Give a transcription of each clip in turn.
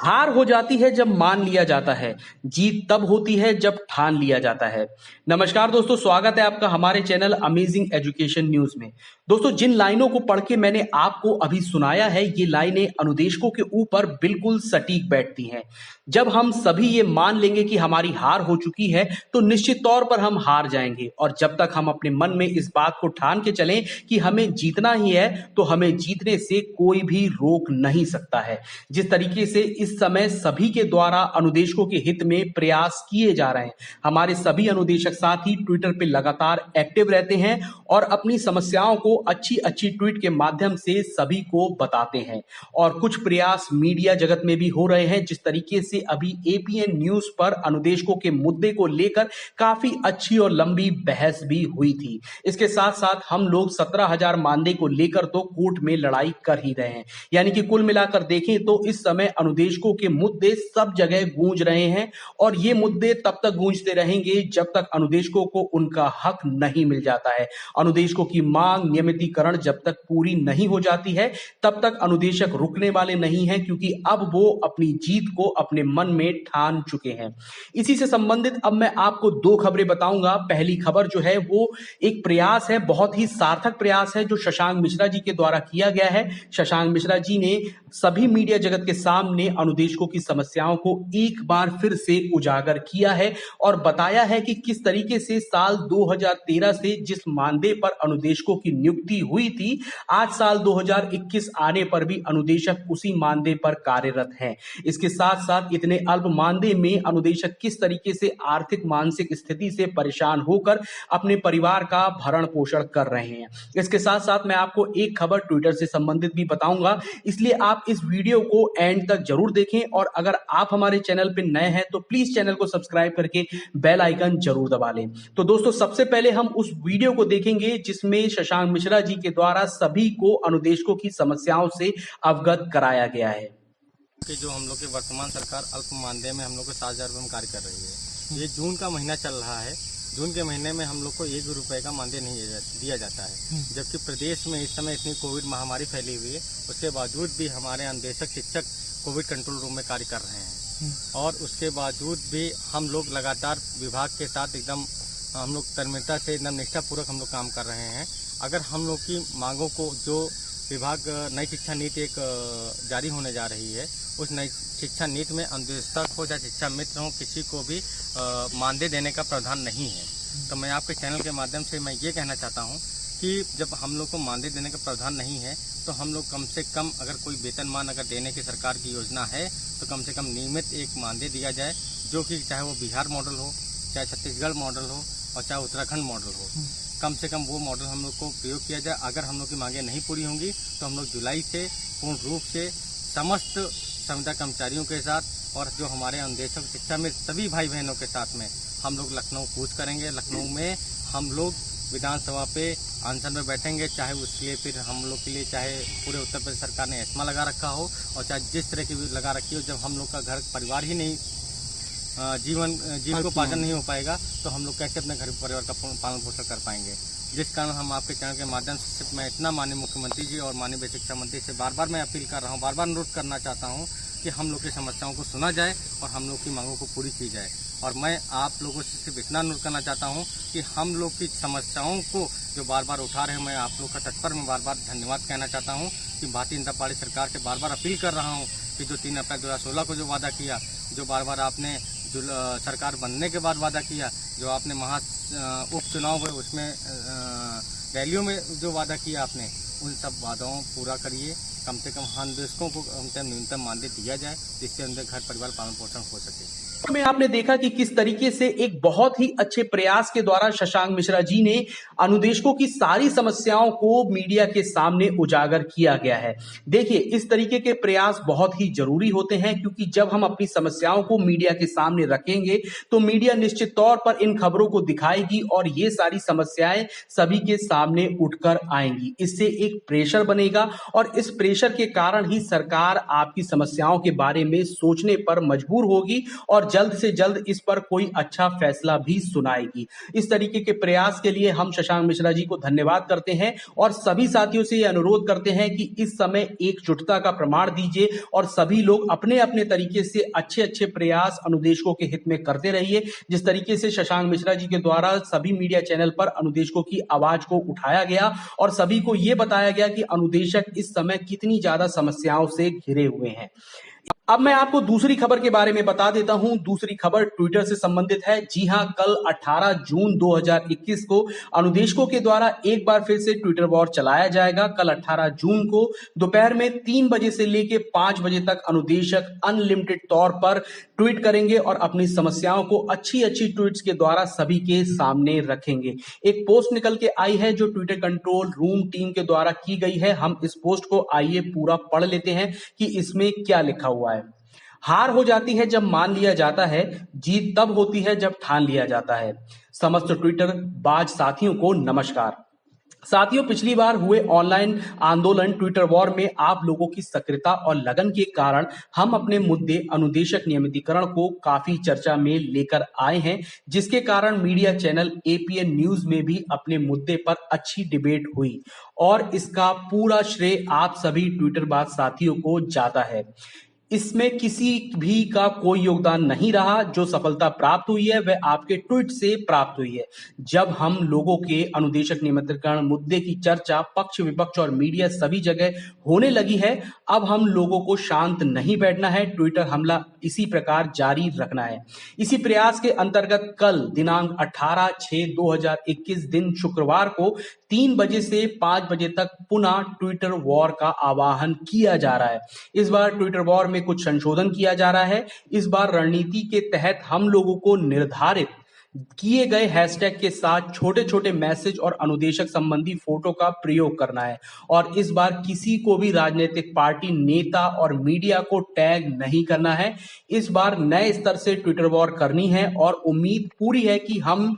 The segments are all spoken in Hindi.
हार हो जाती है जब मान लिया जाता है, जीत तब होती है जब ठान लिया जाता है। नमस्कार दोस्तों, स्वागत है आपका हमारे चैनल अमेजिंग एजुकेशन न्यूज में। दोस्तों, जिन लाइनों को पढ़ के मैंने आपको अभी सुनाया है, ये लाइनें अनुदेशकों के ऊपर बिल्कुल सटीक बैठती हैं। जब हम सभी ये मान लेंगे कि हमारी हार हो चुकी है, तो निश्चित तौर पर हम हार जाएंगे। और जब तक हम अपने मन में इस बात को ठान के चलें कि हमें जीतना ही है, तो हमें जीतने से कोई भी रोक नहीं सकता है। जिस तरीके से इस समय सभी के द्वारा अनुदेशकों के हित में प्रयास किए जा रहे हैं, हमारे सभी अनुदेशक साथी ट्विटर पे लगातार एक्टिव रहते हैं और अपनी समस्याओं को अच्छी अच्छी ट्वीट के माध्यम से सभी को बताते हैं। और कुछ प्रयास मीडिया जगत में भी हो रहे हैं। जिस तरीके से अभी एपीएन न्यूज पर अनुदेशकों के मुद्दे को लेकर काफी अच्छी और लंबी बहस भी हुई थी। इसके साथ साथ हम लोग 17,000 मानदेय को लेकर तो कोर्ट में लड़ाई कर ही रहे हैं। यानी कि कुल मिलाकर देखें तो इस समय अनुदेशकों के मुद्दे सब जगह गूंज रहे हैं और ये मुद्दे तब तक गूंजते रहेंगे जब तक अनुदेशकों को उनका हक नहीं मिल जाता है। अनुदेशकों की मांग नियमितीकरण जब तक पूरी नहीं हो जाती है, तब तक अनुदेशक रुकने वाले नहीं हैं, क्योंकि अब वो अपनी जीत को अपने मन में ठान चुके हैं। इसी से संबंधित अब मैं आपको दो खबरें बताऊंगा। पहली खबर जो है वो एक प्रयास है, बहुत ही सार्थक प्रयास है, जो शशांक मिश्रा जी के द्वारा किया गया है। शशांक मिश्रा जी ने सभी मीडिया जगत के सामने अनुदेशकों की समस्याओं को एक बार फिर से उजागर किया है और बताया है कि किस तरीके से साल 2013 से जिस मानदेय पर अनुदेशकों की नियुक्ति हुई थी, आज साल 2021 आने पर भी अनुदेशक उसी मानदेय पर कार्यरत हैं। इसके साथ साथ इतने अल्प मानदेय में अनुदेशक किस तरीके से आर्थिक मानसिक स्थिति से परेशान होकर अपने परिवार का भरण पोषण कर रहे हैं। इसके साथ साथ मैं आपको एक खबर ट्विटर से संबंधित भी बताऊंगा, इसलिए आप इस वीडियो को एंड तक जरूर देखें। और अगर आप हमारे चैनल पर नए हैं तो प्लीज चैनल को सब्सक्राइब करके बेल आइकन जरूर दबा लें। तो दोस्तों, सबसे पहले हम उस वीडियो को देखेंगे जिसमें शशांक मिश्रा जी के द्वारा सभी को अनुदेशकों की समस्याओं से अवगत कराया गया है। कि जो हम लोग की वर्तमान सरकार अल्प मानदेय में हम लोग को 7,000 रुपये में कार्य कर रही है। ये जून का महीना चल रहा है। जून के महीने में हम लोग को 1 रुपए का मानदेय नहीं दिया जाता है, जबकि प्रदेश में इस समय इतनी कोविड महामारी फैली हुई है। उसके बावजूद भी हमारे अनुदेशक शिक्षक कोविड कंट्रोल रूम में कार्य कर रहे हैं और उसके बावजूद भी हम लोग लगातार विभाग के साथ एकदम हम लोग तन्मयता से एकदम निष्ठापूर्वक हम लोग काम कर रहे हैं। अगर हम लोग की मांगों को जो विभाग नई शिक्षा नीति एक जारी होने जा रही है, उस नई शिक्षा नीति में अनुदेशक हो चाहे शिक्षा मित्र हो, किसी को भी मानदेय देने का प्रावधान नहीं है। तो मैं आपके चैनल के माध्यम से मैं ये कहना चाहता हूँ कि जब हम लोग को मानदेय देने का प्रावधान नहीं है, तो हम लोग कम से कम अगर कोई वेतनमान अगर देने की सरकार की योजना है, तो कम से कम नियमित एक मानदेय दिया जाए, जो कि चाहे वो बिहार मॉडल हो, चाहे छत्तीसगढ़ मॉडल हो और चाहे उत्तराखंड मॉडल हो, कम से कम वो मॉडल हम लोग को प्रयोग किया जाए। अगर हम लोग की मांगें नहीं पूरी होंगी तो हम लोग जुलाई से पूर्ण रूप से समस्त संविदा कर्मचारियों के साथ और जो हमारे अनुदेशक शिक्षा में सभी भाई बहनों के साथ में हम लोग लखनऊ कूच करेंगे। लखनऊ में हम लोग विधानसभा पे अनशन में बैठेंगे, चाहे उसके लिए फिर हम लोग के लिए चाहे पूरे उत्तर प्रदेश सरकार ने एस्मा लगा रखा हो और चाहे जिस तरह की लगा रखी हो। जब हम लोग का घर परिवार ही नहीं जीवन को पालन नहीं हो पाएगा, तो हम लोग कैसे अपने घर परिवार का पालन पोषण कर पाएंगे। जिस कारण हम आपके चैनल के माध्यम से मैं इतना माननीय मुख्यमंत्री जी और माननीय शिक्षा मंत्री से बार बार मैं अपील कर रहा हूँ, बार बार अनुरोध करना चाहता हूँ कि हम लोग की समस्याओं को सुना जाए और हम लोग की मांगों को पूरी की जाए। और मैं आप लोगों से सिर्फ इतना अनुरोध करना चाहता हूँ कि हम लोग की समस्याओं को जो बार बार उठा रहे हैं, मैं आप लोग का तत्पर में बार बार धन्यवाद कहना चाहता हूँ कि भारतीय जनता पार्टी सरकार से बार बार अपील कर रहा हूँ कि जो 3 अप्रैल 2016 को जो वादा किया, जो बार बार आपने जो सरकार बनने के बाद वादा किया, जो आपने उपचुनाव हुए उसमें रैलियों में जो वादा किया आपने, उन सब वादाओं पूरा करिए। कम से कम अनुदेशकों को न्यूनतम मानदेय दिया जाए, जिससे उनके घर परिवार पालन पोषण हो सके। में आपने देखा कि किस तरीके से एक बहुत ही अच्छे प्रयास के द्वारा शशांक मिश्रा जी ने अनुदेशकों की सारी समस्याओं को मीडिया के सामने उजागर किया गया है। देखिए, इस तरीके के प्रयास बहुत ही जरूरी होते हैं, क्योंकि जब हम अपनी समस्याओं को मीडिया के सामने रखेंगे तो मीडिया निश्चित तौर पर इन खबरों को दिखाएगी और ये सारी समस्याएं सभी के सामने उठकर आएंगी। इससे एक प्रेशर बनेगा और इस प्रेशर के कारण ही सरकार आपकी समस्याओं के बारे में सोचने पर मजबूर होगी। और जल्द से जल्द इस पर कोई अच्छा फैसला भी सुनाएगी। इस तरीके के प्रयास के लिए हम शशांक मिश्रा जी को धन्यवाद करते हैं और सभी साथियों से ये अनुरोध करते हैं कि इस समय एकजुटता का प्रमाण दीजिए और सभी लोग अपने अपने तरीके से अच्छे अच्छे प्रयास अनुदेशकों के हित में करते रहिए। जिस तरीके से शशांक मिश्रा जी के द्वारा सभी मीडिया चैनल पर अनुदेशकों की आवाज को उठाया गया और सभी को यह बताया गया कि अनुदेशक इस समय कितनी ज्यादा समस्याओं से घिरे हुए हैं। अब मैं आपको दूसरी खबर के बारे में बता देता हूं। दूसरी खबर ट्विटर से संबंधित है। जी हां, कल 18 जून 2021 को अनुदेशकों के द्वारा एक बार फिर से ट्विटर वॉर चलाया जाएगा। कल 18 जून को दोपहर में 3 बजे से लेकर 5 बजे तक अनुदेशक अनलिमिटेड तौर पर ट्वीट करेंगे और अपनी समस्याओं को अच्छी अच्छी ट्वीट्स के द्वारा सभी के सामने रखेंगे। एक पोस्ट निकल के आई है जो ट्विटर कंट्रोल रूम टीम के द्वारा की गई है। हम इस पोस्ट को आइए पूरा पढ़ लेते हैं कि इसमें क्या लिखा हुआ है। हार हो जाती है जब मान लिया जाता है, जीत तब होती है जब ठान लिया जाता है। समस्त ट्विटर बाज साथियों को नमस्कार। साथियों, पिछली बार हुए ऑनलाइन आंदोलन ट्विटर वॉर में आप लोगों की सक्रियता और लगन के कारण हम अपने मुद्दे अनुदेशक नियमितीकरण को काफी चर्चा में लेकर आए हैं, जिसके कारण मीडिया चैनल एपीएन न्यूज में भी अपने मुद्दे पर अच्छी डिबेट हुई और इसका पूरा श्रेय आप सभी ट्विटर बाज साथियों को जाता है। इसमें किसी भी का कोई योगदान नहीं रहा। जो सफलता प्राप्त हुई है वह आपके ट्वीट से प्राप्त हुई है। जब हम लोगों के अनुदेशक नियमितीकरण मुद्दे की चर्चा पक्ष विपक्ष और मीडिया सभी जगह होने लगी है, अब हम लोगों को शांत नहीं बैठना है। ट्विटर हमला इसी प्रकार जारी रखना है। इसी प्रयास के अंतर्गत कल दिनांक 18/6/2021 दिन शुक्रवार को 3 बजे से 5 बजे तक पुनः ट्विटर वॉर का आह्वान किया जा रहा है। इस बार ट्विटर वॉर में कुछ संशोधन किया जा रहा है। इस बार रणनीति के तहत हम लोगों को निर्धारित किए गए हैशटैग के साथ छोटे छोटे मैसेज और अनुदेशक संबंधी फोटो का प्रयोग करना है और इस बार किसी को भी राजनीतिक पार्टी, नेता और मीडिया को टैग नहीं करना है। इस बार नए स्तर से ट्विटर वॉर करनी है और उम्मीद पूरी है कि हम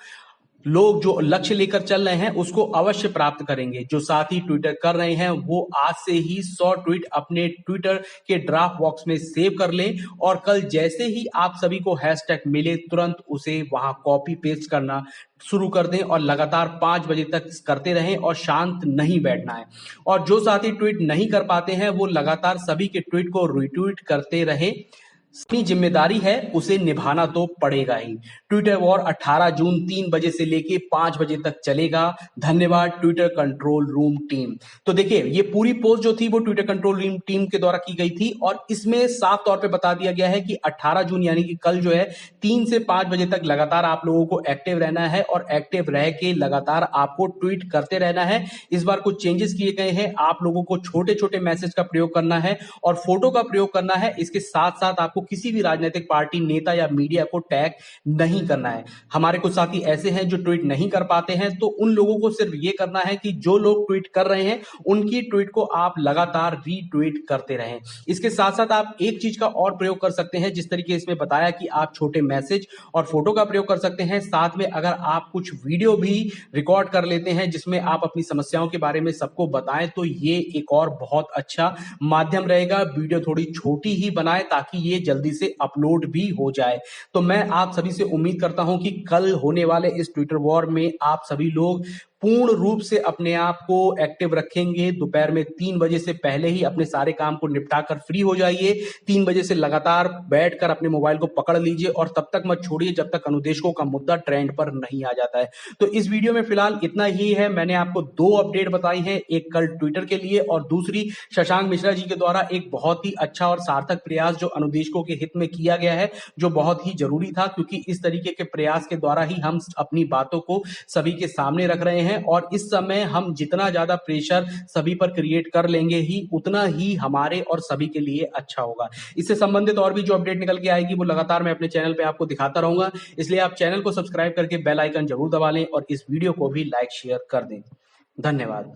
लोग जो लक्ष्य लेकर चल रहे हैं उसको अवश्य प्राप्त करेंगे। जो साथी ट्विटर कर रहे हैं वो आज से ही 100 ट्वीट अपने ट्विटर के ड्राफ्ट बॉक्स में सेव कर लें और कल जैसे ही आप सभी को हैशटैग मिले तुरंत उसे वहां कॉपी पेस्ट करना शुरू कर दें और लगातार 5 बजे तक करते रहें और शांत नहीं बैठना है। और जो साथी ट्वीट नहीं कर पाते हैं वो लगातार सभी के ट्वीट को रिट्वीट करते रहे। अपनी जिम्मेदारी है उसे निभाना तो पड़ेगा ही। ट्विटर वॉर 18 जून 3 बजे से लेके 5 बजे तक चलेगा। धन्यवाद ट्विटर कंट्रोल रूम टीम। तो देखिए, ये पूरी पोस्ट जो थी वो ट्विटर कंट्रोल रूम टीम के द्वारा की गई थी और इसमें साफ तौर पे बता दिया गया है कि 18 जून यानी कि कल जो है 3 से 5 बजे तक लगातार आप लोगों को एक्टिव रहना है और एक्टिव रह के लगातार आपको ट्वीट करते रहना है। इस बार कुछ चेंजेस किए गए हैं। आप लोगों को छोटे छोटे मैसेज का प्रयोग करना है और फोटो का प्रयोग करना है। इसके साथ साथ आपको किसी भी राजनीतिक पार्टी, नेता या मीडिया को टैग नहीं करना है। हमारे कुछ साथी ऐसे हैं जो ट्वीट नहीं कर पाते हैं, तो उन लोगों को सिर्फ ये करना है कि जो लोग ट्वीट कर रहे हैं उनकी ट्वीट को आप लगातार रीट्वीट करते रहें। इसके साथ साथ आप एक चीज का और प्रयोग कर सकते हैं, जिस तरीके इसमें बताया कि आप छोटे मैसेज और फोटो का प्रयोग कर सकते हैं। साथ में अगर आप कुछ वीडियो भी रिकॉर्ड कर लेते हैं जिसमें आप अपनी समस्याओं के बारे में सबको बताएं, तो ये एक और बहुत अच्छा माध्यम रहेगा। वीडियो थोड़ी छोटी ही बनाएं ताकि ये जल्दी से अपलोड भी हो जाए। तो मैं आप सभी से उम्मीद करता हूं कि कल होने वाले इस ट्विटर वॉर में आप सभी लोग पूर्ण रूप से अपने आप को एक्टिव रखेंगे। दोपहर में 3 बजे से पहले ही अपने सारे काम को निपटाकर फ्री हो जाइए। 3 बजे से लगातार बैठकर अपने मोबाइल को पकड़ लीजिए और तब तक मत छोड़िए जब तक अनुदेशकों का मुद्दा ट्रेंड पर नहीं आ जाता है। तो इस वीडियो में फिलहाल इतना ही है। मैंने आपको 2 अपडेट बताई हैं, एक कल ट्विटर के लिए और दूसरी शशांक मिश्रा जी के द्वारा एक बहुत ही अच्छा और सार्थक प्रयास जो अनुदेशकों के हित में किया गया है, जो बहुत ही जरूरी था, क्योंकि इस तरीके के प्रयास के द्वारा ही हम अपनी बातों को सभी के सामने रख रहे हैं और इस समय हम जितना ज्यादा प्रेशर सभी पर क्रिएट कर लेंगे ही उतना ही हमारे और सभी के लिए अच्छा होगा। इससे संबंधित और भी जो अपडेट निकल के आएगी वो लगातार मैं अपने चैनल पे आपको दिखाता रहूंगा, इसलिए आप चैनल को सब्सक्राइब करके बेल आइकन जरूर दबा लें और इस वीडियो को भी लाइक शेयर कर दें। धन्यवाद।